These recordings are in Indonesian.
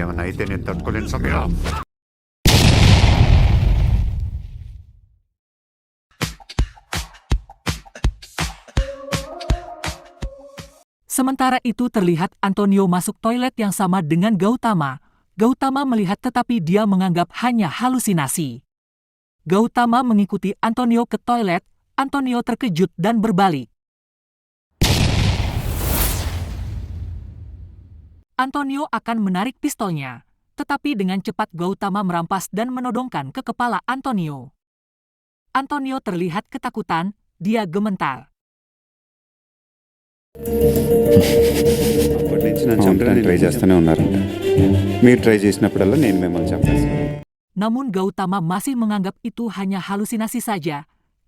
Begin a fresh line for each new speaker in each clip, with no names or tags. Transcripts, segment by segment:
నీకేమైనా అయితే నేను తట్టుకోలేను Sameera.
Sementara itu terlihat Antonio masuk toilet yang sama dengan Gautama. Gautama melihat tetapi dia menganggap hanya halusinasi. Gautama mengikuti Antonio ke toilet. Antonio terkejut dan berbalik. Antonio akan menarik pistolnya, tetapi dengan cepat Gautama merampas dan menodongkan ke kepala Antonio. Antonio terlihat ketakutan, dia gemetar.
అప్పటి నుంచి నన్ను చంపడానికి ట్రై చేస్తూనే ఉన్నారంట. మీరు ట్రై చేసినప్పుడల్లా నేను మిమ్మల్ని చంపేస్తాను.
Namun Gautama masih menganggap itu hanya halusinasi saja.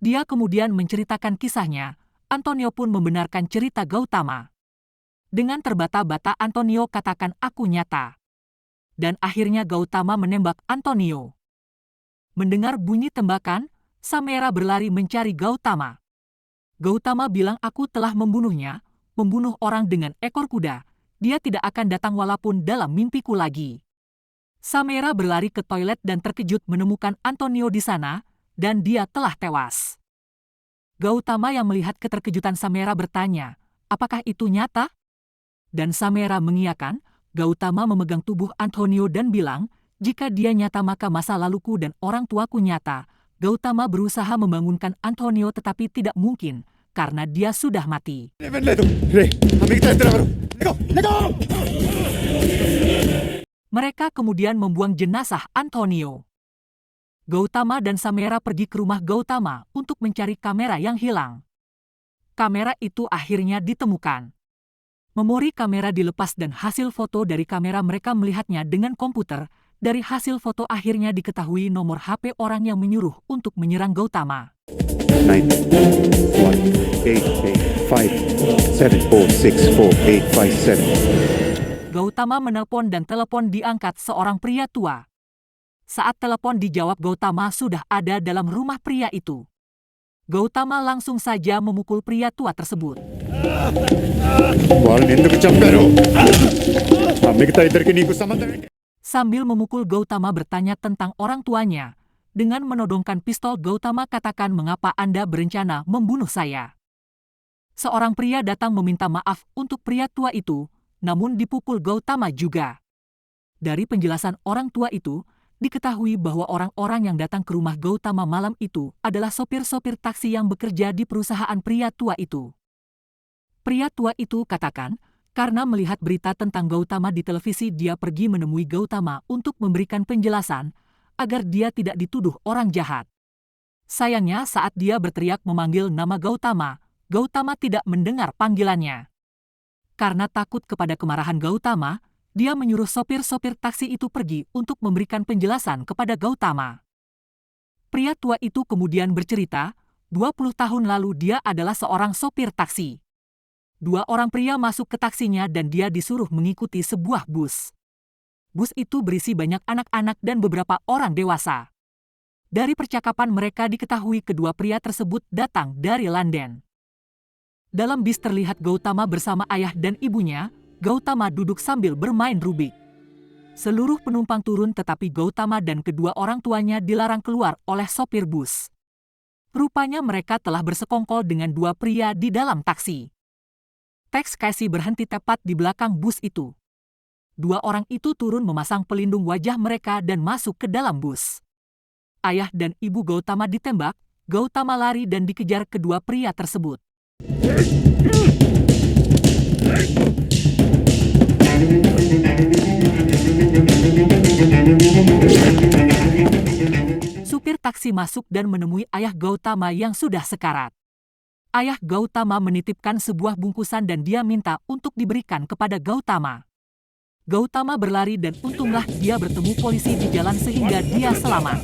Dia kemudian menceritakan kisahnya. Antonio pun membenarkan cerita Gautama. Dengan terbata-bata Antonio katakan aku nyata. Dan akhirnya Gautama menembak Antonio. Mendengar bunyi tembakan, Samera berlari mencari Gautama. Gautama bilang aku telah membunuhnya, membunuh orang dengan ekor kuda. Dia tidak akan datang walaupun dalam mimpiku lagi. Samera berlari ke toilet dan terkejut menemukan Antonio di sana, dan dia telah tewas. Gautama yang melihat keterkejutan Samera bertanya, apakah itu nyata? Dan Samera mengiyakan. Gautama memegang tubuh Antonio dan bilang, jika dia nyata maka masa laluku dan orang tuaku nyata. Gautama berusaha membangunkan Antonio tetapi tidak mungkin, karena dia sudah mati. Mereka kemudian membuang jenazah Antonio. Gautama dan Samera pergi ke rumah Gautama untuk mencari kamera yang hilang. Kamera itu akhirnya ditemukan. Memori kamera dilepas dan hasil foto dari kamera mereka melihatnya dengan komputer. Dari hasil foto akhirnya diketahui nomor HP orang yang menyuruh untuk menyerang Gautama.
9, 1, 8, 5, 7, 4, 6, 4, 8, 5, 7.
Gautama menelpon dan telepon diangkat seorang pria tua. Saat telepon dijawab Gautama sudah ada dalam rumah pria itu. Gautama langsung saja memukul pria tua tersebut. Sambil memukul Gautama bertanya tentang orang tuanya. Dengan menodongkan pistol Gautama katakan mengapa Anda berencana membunuh saya. Seorang pria datang meminta maaf untuk pria tua itu, namun dipukul Gautama juga. Dari penjelasan orang tua itu, diketahui bahwa orang-orang yang datang ke rumah Gautama malam itu adalah sopir-sopir taksi yang bekerja di perusahaan pria tua itu. Pria tua itu katakan, karena melihat berita tentang Gautama di televisi dia pergi menemui Gautama untuk memberikan penjelasan, agar dia tidak dituduh orang jahat. Sayangnya saat dia berteriak memanggil nama Gautama, Gautama tidak mendengar panggilannya. Karena takut kepada kemarahan Gautama, dia menyuruh sopir-sopir taksi itu pergi untuk memberikan penjelasan kepada Gautama. Pria tua itu kemudian bercerita, 20 tahun lalu dia adalah seorang sopir taksi. 2 orang pria masuk ke taksinya dan dia disuruh mengikuti sebuah bus. Bus itu berisi banyak anak-anak dan beberapa orang dewasa. Dari percakapan mereka diketahui kedua pria tersebut datang dari London. Dalam bis terlihat Gautama bersama ayah dan ibunya. Gautama duduk sambil bermain Rubik. Seluruh penumpang turun tetapi Gautama dan kedua orang tuanya dilarang keluar oleh sopir bus. Rupanya mereka telah bersekongkol dengan 2 pria di dalam taksi. Teks Casey berhenti tepat di belakang bus itu. 2 orang itu turun memasang pelindung wajah mereka dan masuk ke dalam bus. Ayah dan ibu Gautama ditembak, Gautama lari dan dikejar kedua pria tersebut. Supir taksi masuk dan menemui ayah Gautama yang sudah sekarat. Ayah Gautama menitipkan sebuah bungkusan dan dia minta untuk diberikan kepada Gautama. Gautama berlari dan untunglah dia bertemu polisi di jalan sehingga dia selamat.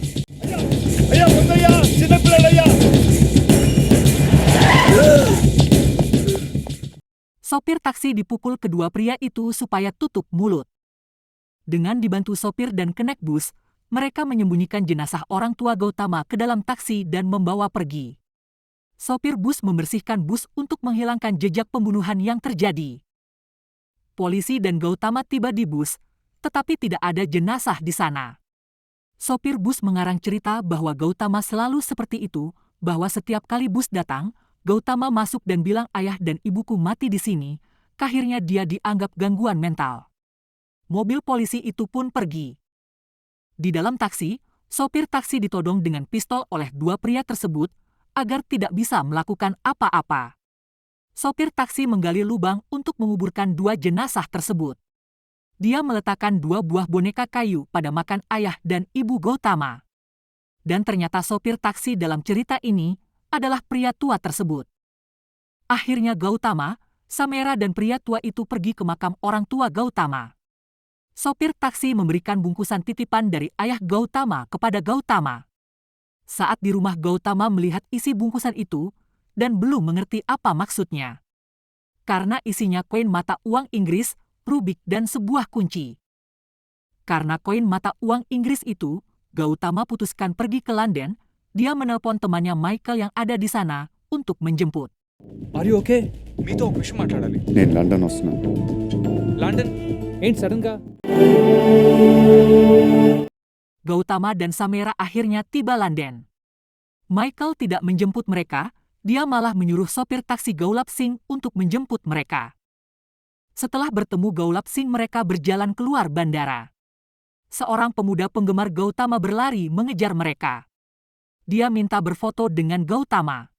Sopir taksi dipukul kedua pria itu supaya tutup mulut. Dengan dibantu sopir dan kenek bus, mereka menyembunyikan jenazah orang tua Gautama ke dalam taksi dan membawa pergi. Sopir bus membersihkan bus untuk menghilangkan jejak pembunuhan yang terjadi. Polisi dan Gautama tiba di bus. tetapi tidak ada jenazah di sana. Sopir bus mengarang cerita bahwa Gautama selalu seperti itu, bahwa setiap kali bus datang, Gautama masuk dan bilang ayah dan ibuku mati di sini, akhirnya dia dianggap gangguan mental. Mobil polisi itu pun pergi. Di dalam taksi, sopir taksi ditodong dengan pistol oleh dua pria tersebut agar tidak bisa melakukan apa-apa. Sopir taksi menggali lubang untuk menguburkan dua jenazah tersebut. Dia meletakkan dua buah boneka kayu pada makam ayah dan ibu Gautama. Dan ternyata sopir taksi dalam cerita ini adalah pria tua tersebut. Akhirnya Gautama, Samera dan pria tua itu pergi ke makam orang tua Gautama. Sopir taksi memberikan bungkusan titipan dari ayah Gautama kepada Gautama. Saat di rumah Gautama melihat isi bungkusan itu dan belum mengerti apa maksudnya. Karena isinya koin mata uang Inggris, rubik dan sebuah kunci. Karena koin mata uang Inggris itu, Gautama putuskan pergi ke London. Dia menelpon temannya Michael yang ada di sana untuk menjemput.
Are you okay?
మీతో ఒక విషయం మాట్లాడాలి.
నేను లండన్ వస్తున్నాను.
లండన్
ఏంటి సడన్ గా?
Gautama dan Samera akhirnya tiba London. Michael tidak menjemput mereka, dia malah menyuruh sopir taksi Gaulap Singh untuk menjemput mereka. Setelah bertemu Gaulap Singh, mereka berjalan keluar bandara. Seorang pemuda penggemar Gautama berlari mengejar mereka. Dia minta berfoto dengan Gautama.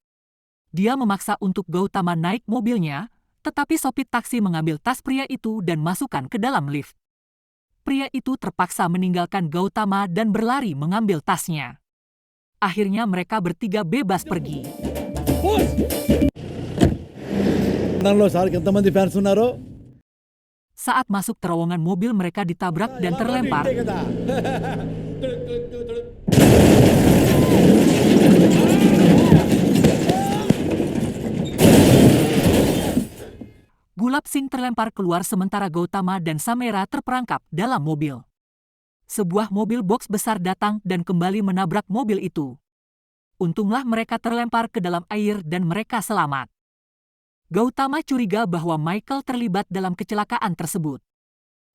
Dia memaksa untuk Gautama naik mobilnya, tetapi sopir taksi mengambil tas pria itu dan masukkan ke dalam lift. Pria itu terpaksa meninggalkan Gautama dan berlari mengambil tasnya. Akhirnya mereka bertiga bebas pergi.
లండన్లో సార్కి ఎంతమంది ఫ్యాన్స్ ఉన్నారో?
Saat masuk terowongan mobil, mereka ditabrak dan terlempar. Gulab Singh terlempar keluar sementara Gautama dan Samera terperangkap dalam mobil. Sebuah mobil box besar datang dan kembali menabrak mobil itu. Untunglah mereka terlempar ke dalam air dan mereka selamat. Gautama curiga bahwa Michael terlibat dalam kecelakaan tersebut.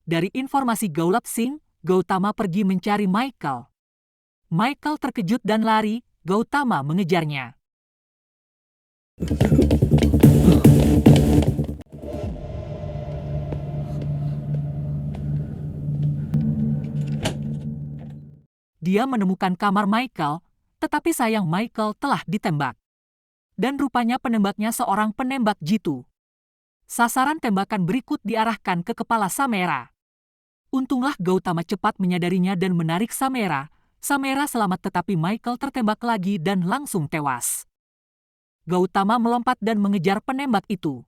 Dari informasi Gulab Singh, Gautama pergi mencari Michael. Michael terkejut dan lari, Gautama mengejarnya. Dia menemukan kamar Michael, tetapi sayang Michael telah ditembak. Dan rupanya penembaknya seorang penembak jitu. Sasaran tembakan berikut diarahkan ke kepala Samera. Untunglah Gautama cepat menyadarinya dan menarik Samera. Samera selamat tetapi Michael tertembak lagi dan langsung tewas. Gautama melompat dan mengejar penembak itu.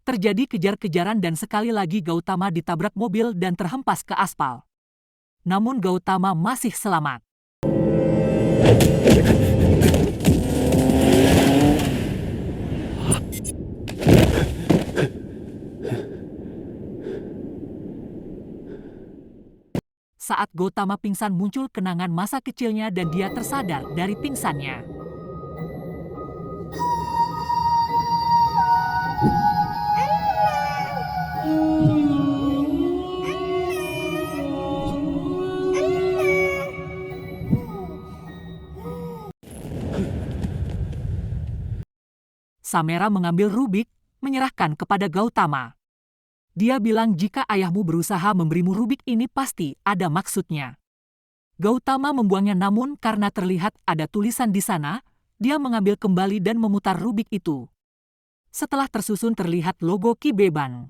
Terjadi kejar-kejaran dan sekali lagi Gautama ditabrak mobil dan terhempas ke aspal. Namun Gautama masih selamat. Saat Gautama pingsan, muncul kenangan masa kecilnya dan dia tersadar dari pingsannya. Samera mengambil rubik, menyerahkan kepada Gautama. Dia bilang jika ayahmu berusaha memberimu rubik ini pasti ada maksudnya. Gautama membuangnya, namun karena terlihat ada tulisan di sana, dia mengambil kembali dan memutar rubik itu. Setelah tersusun terlihat logo Kibeban.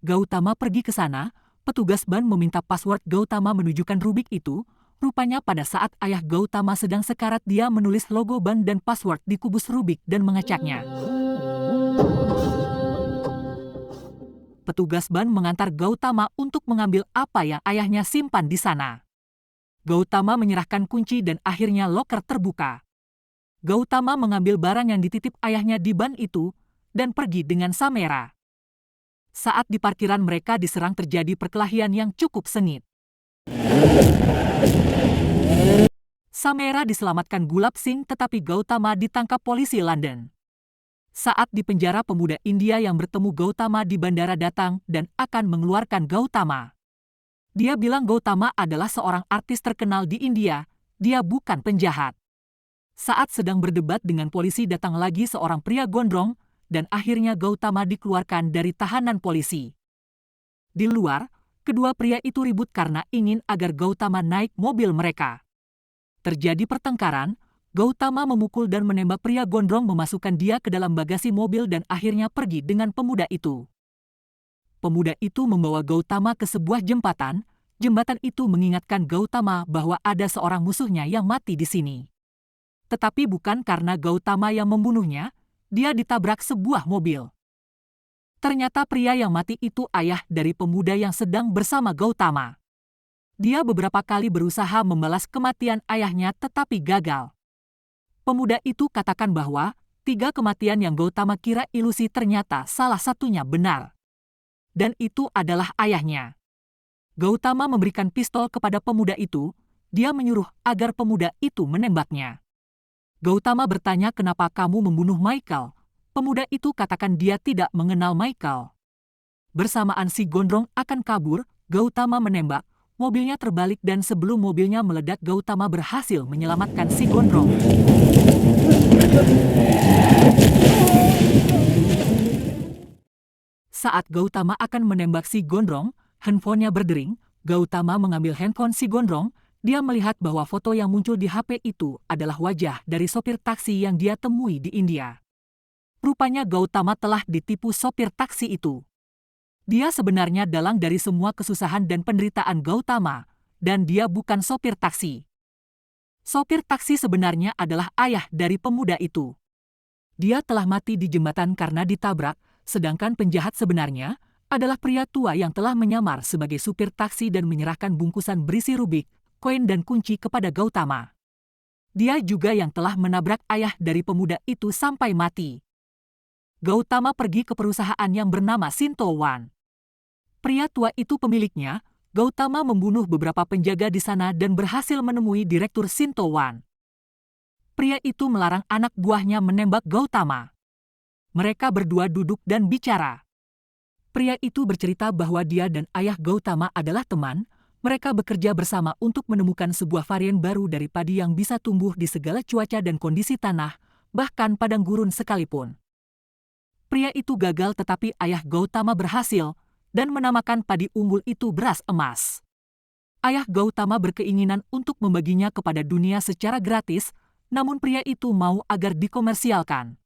Gautama pergi ke sana, petugas ban meminta password Gautama menunjukkan rubik itu. Rupanya pada saat ayah Gautama sedang sekarat, dia menulis logo ban dan password di kubus rubik dan mengecaknya. Petugas ban mengantar Gautama untuk mengambil apa yang ayahnya simpan di sana. Gautama menyerahkan kunci dan akhirnya loker terbuka. Gautama mengambil barang yang dititip ayahnya di ban itu dan pergi dengan Samera. Saat di parkiran mereka diserang, terjadi perkelahian yang cukup sengit. Samera diselamatkan Gulab Singh tetapi Gautama ditangkap polisi London. Saat di penjara, pemuda India yang bertemu Gautama di bandara datang dan akan mengeluarkan Gautama. Dia bilang Gautama adalah seorang artis terkenal di India, dia bukan penjahat. Saat sedang berdebat dengan polisi datang lagi seorang pria gondrong dan akhirnya Gautama dikeluarkan dari tahanan polisi. Di luar, kedua pria itu ribut karena ingin agar Gautama naik mobil mereka. Terjadi pertengkaran, Gautama memukul dan menembak pria gondrong, memasukkan dia ke dalam bagasi mobil dan akhirnya pergi dengan pemuda itu. Pemuda itu membawa Gautama ke sebuah jembatan. Jembatan itu mengingatkan Gautama bahwa ada seorang musuhnya yang mati di sini. Tetapi bukan karena Gautama yang membunuhnya, dia ditabrak sebuah mobil. Ternyata pria yang mati itu ayah dari pemuda yang sedang bersama Gautama. Dia beberapa kali berusaha membalas kematian ayahnya tetapi gagal. Pemuda itu katakan bahwa 3 kematian yang Gautama kira ilusi ternyata salah satunya benar. Dan itu adalah ayahnya. Gautama memberikan pistol kepada pemuda itu, dia menyuruh agar pemuda itu menembaknya. Gautama bertanya, kenapa kamu membunuh Michael? Pemuda itu katakan dia tidak mengenal Michael. Bersamaan si gondrong akan kabur, Gautama menembak, mobilnya terbalik dan sebelum mobilnya meledak Gautama berhasil menyelamatkan si gondrong. Saat Gautama akan menembak si gondrong, handphonenya berdering. Gautama mengambil handphone si gondrong. Dia melihat bahwa foto yang muncul di HP itu adalah wajah dari sopir taksi yang dia temui di India. Rupanya Gautama telah ditipu sopir taksi itu. Dia sebenarnya dalang dari semua kesusahan dan penderitaan Gautama, dan dia bukan sopir taksi. Sopir taksi sebenarnya adalah ayah dari pemuda itu. Dia telah mati di jembatan karena ditabrak, sedangkan penjahat sebenarnya adalah pria tua yang telah menyamar sebagai supir taksi dan menyerahkan bungkusan berisi rubik, koin dan kunci kepada Gautama. Dia juga yang telah menabrak ayah dari pemuda itu sampai mati. Gautama pergi ke perusahaan yang bernama Shinto One. Pria tua itu pemiliknya. Gautama membunuh beberapa penjaga di sana dan berhasil menemui direktur Shinto One. Pria itu melarang anak buahnya menembak Gautama. Mereka berdua duduk dan bicara. Pria itu bercerita bahwa dia dan ayah Gautama adalah teman. Mereka bekerja bersama untuk menemukan sebuah varian baru dari padi yang bisa tumbuh di segala cuaca dan kondisi tanah, bahkan padang gurun sekalipun. Pria itu gagal tetapi ayah Gautama berhasil dan menamakan padi unggul itu beras emas. Ayah Gautama berkeinginan untuk membaginya kepada dunia secara gratis, namun pria itu mau agar dikomersialkan.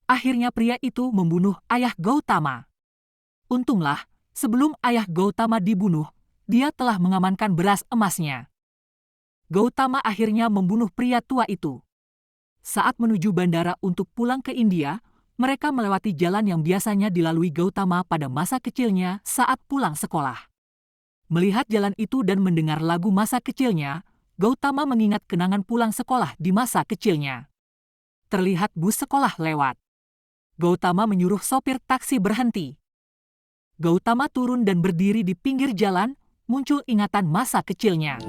Akhirnya pria itu membunuh ayah Gautama. Untunglah, sebelum ayah Gautama dibunuh, dia telah mengamankan beras emasnya. Gautama akhirnya membunuh pria tua itu. Saat menuju bandara untuk pulang ke India, mereka melewati jalan yang biasanya dilalui Gautama pada masa kecilnya saat pulang sekolah. Melihat jalan itu dan mendengar lagu masa kecilnya, Gautama mengingat kenangan pulang sekolah di masa kecilnya. Terlihat bus sekolah lewat. Gautama menyuruh sopir taksi berhenti. Gautama turun dan berdiri di pinggir jalan, muncul ingatan masa kecilnya.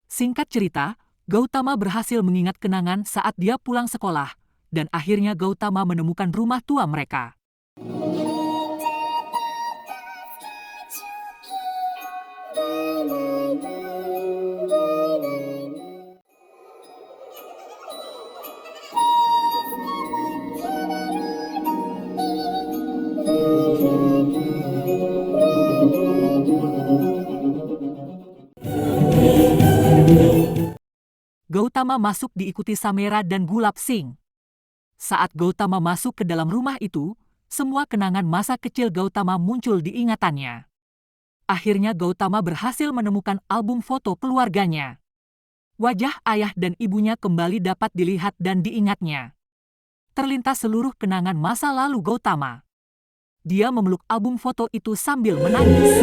Singkat cerita, Gautama berhasil mengingat kenangan saat dia pulang sekolah, dan akhirnya Gautama menemukan rumah tua mereka. Gautama masuk diikuti Samera dan Gulab Singh. Saat Gautama masuk ke dalam rumah itu, semua kenangan masa kecil Gautama muncul di ingatannya. Akhirnya Gautama berhasil menemukan album foto keluarganya. Wajah ayah dan ibunya kembali dapat dilihat dan diingatnya. Terlintas seluruh kenangan masa lalu Gautama. Dia memeluk album foto itu sambil menangis.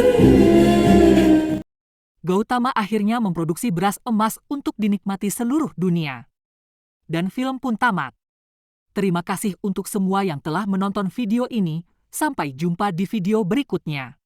Gautama akhirnya memproduksi beras emas untuk dinikmati seluruh dunia. Dan film pun tamat. Terima kasih untuk semua yang telah menonton video ini. Sampai jumpa di video berikutnya.